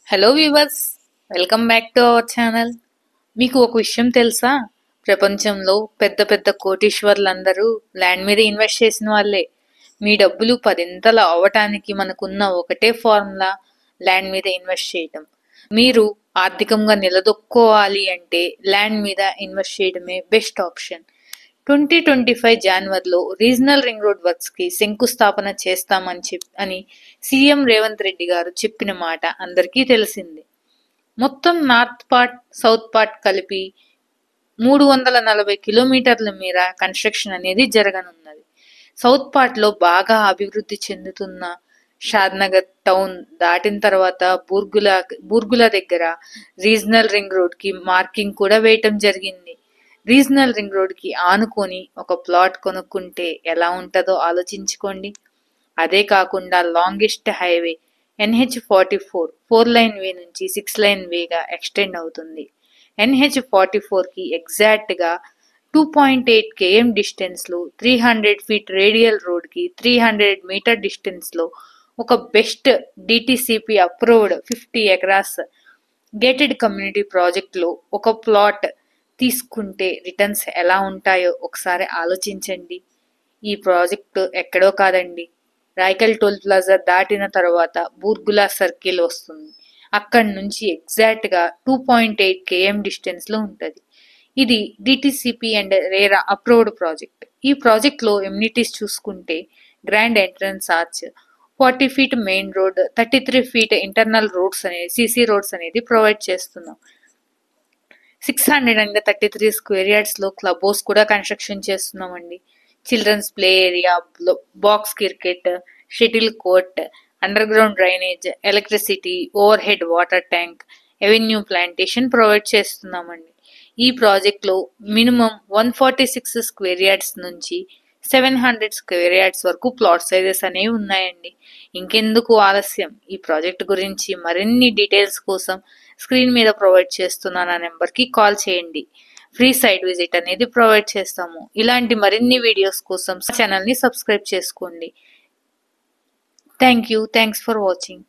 Hello viewers, welcome back to our channel. మీకు ఒక విషయం తెలుసా? ప్రపంచంలో పెద్ద పెద్ద కోటీశ్వర్లందరూ ల్యాండ్ మీద ఇన్వెస్ట్ చేసిన వాళ్ళే. మీ డబ్బులు పదింతలు అవ్వటానికి మనకున్న ఒకటే ఫార్ములా, ల్యాండ్ మీద ఇన్వెస్ట్ చేయటం. మీరు ఆర్థికంగా నిలదొక్కోవాలి అంటే ల్యాండ్ మీద ఇన్వెస్ట్ చేయడమే బెస్ట్ ఆప్షన్. 2025 జనవరిలో రీజనల్ రింగ్ రోడ్ వర్క్స్ కి శంకుస్థాపన చేస్తామని సీఎం రేవంత్ రెడ్డి గారు చెప్పిన మాట అందరికీ తెలిసిందే. మొత్తం నార్త్ పార్ట్, సౌత్ పార్ట్ కలిపి 340 కిలోమీటర్ల మేర కన్స్ట్రక్షన్ అనేది జరగనున్నది. సౌత్ పార్ట్ లో బాగా అభివృద్ధి చెందుతున్న షాద్నగర్ టౌన్ దాటిన తర్వాత బూర్గుల దగ్గర రీజనల్ రింగ్ రోడ్ కి మార్కింగ్ కూడా వేయటం జరిగింది. రీజనల్ రింగ్ రోడ్ కి ఆనుకొని ఒక ప్లాట్ కొనుక్కుంటే ఎలా ఉంటుందో ఆలోచించుకోండి. అదే కాకుండా లాంగెస్ట్ హైవే NH44 4 లైన్ వే నుంచి 6 లైన్ వేగా ఎక్స్టెండ్ అవుతుంది. NH44 కి ఎగ్జాక్ట్ గా 2.8 km డిస్టెన్స్ లో 300 ఫీట్ రేడియల్ రోడ్ కి 300 మీటర్ డిస్టెన్స్ లో ఒక best DTCP approved 50 acres gated community project లో ఒక ప్లాట్ తీసుకుంటే రిటర్న్స్ ఎలా ఉంటాయో ఒకసారి ఆలోచించండి. ఈ ప్రాజెక్టు ఎక్కడో కాదండి, రాయకల్ టోల్ ప్లాజా దాటిన తర్వాత బూర్గుల సర్కిల్ వస్తుంది. అక్కడి నుంచి ఎగ్జాక్ట్ గా 2.8 km డిస్టెన్స్ లో ఉంటది. ఇది DTCP and RERA approved project. ఈ ప్రాజెక్ట్ లో ఎమ్యూనిటీస్ చూసుకుంటే grand entrance arch, 40 feet main road, 33 feet internal roads అనేది సిసి రోడ్స్ అనేది ప్రొవైడ్ చేస్తున్నాం. 633 స్క్వేర్ యార్డ్స్ లో క్లబ్ హౌస్ కూడా కన్స్ట్రక్షన్ చేస్తున్నామండి. Children's play area, box cricket, shuttle court, under ground drainage, electricity, over head water tank, avenue plantation provide చేస్తున్నామండి. ఈ project లో minimum 146 square yards నుంచి 700 స్క్వేర్ యార్డ్స్ వరకు ప్లాట్ సైజెస్ అనేవి ఉన్నాయండి. ఇంకెందుకు ఆలస్యం, ఈ ప్రాజెక్ట్ గురించి మరిన్ని డీటెయిల్స్ కోసం స్క్రీన్ మీద ప్రొవైడ్ చేస్తున్న నా నెంబర్కి కాల్ చేయండి. ఫ్రీ సైట్ విజిట్ అనేది ప్రొవైడ్ చేస్తాము. ఇలాంటి మరిన్ని వీడియోస్ కోసం ఛానల్ని సబ్స్క్రైబ్ చేసుకోండి. Thanks for watching.